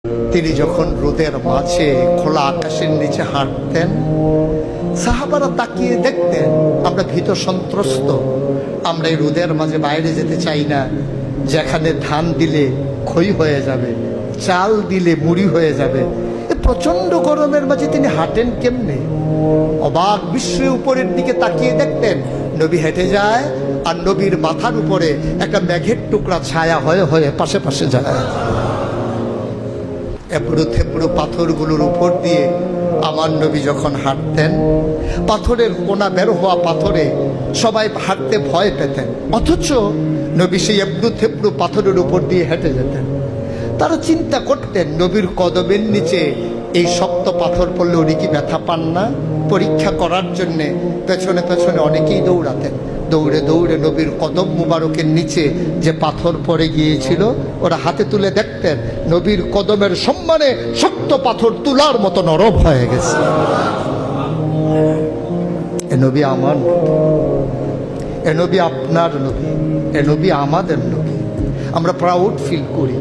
তিনি যখন রোদের মাঝে খোলা আকাশের নিচে হাঁটতেন, সাহাবারা তাকিয়ে দেখতেন আমরা ভীত সন্ত্রস্ত, আমরা এই রোদের মাঝে বাইরে যেতে চাই না, যেখানে ধান দিলে খই হয়ে যাবে, চাল দিলে মুড়ি হয়ে যাবে। এ প্রচন্ড গরমের মাঝে তিনি হাঁটেন কেমনে? অবাক বিস্ময়ে উপরের দিকে তাকিয়ে দেখতেন নবী হেঁটে যায়, আর নবীর মাথার উপরে একটা মেঘের টুকরা ছায়া হয়ে হয়ে পাশে পাশে যায়। এবড়ো থেবড়ো পাথরগুলোর উপর দিয়ে আমার নবী যখন হাঁটতেন, পাথরের কোনা বের হওয়া পাথরে সবাই হাঁটতে ভয় পেতেন, অথচ নবী সেই এবড়ো থেবড়ো পাথরের উপর দিয়ে হেঁটে যেতেন। তারা চিন্তা করতেন নবীর কদমের নিচে এই শক্ত পাথর পড়লে উনি কি ব্যথা পান না? পরীক্ষা করার জন্যে পেছনে পেছনে অনেকেই দৌড়াতেন। দৌড়ে দৌড়ে নবীর কদম মুবারকের নিচে যে পাথর পড়ে গিয়েছিল ওরা হাতে তুলে দেখতেন নবীর কদমের সম্মানে শক্ত পাথর তুলার মতো নরম হয়ে গেছে। এ নবী আমার নবী, এ নবী আপনার নবী, এ নবী আমাদের নবী। আমরা প্রাউড ফিল করি।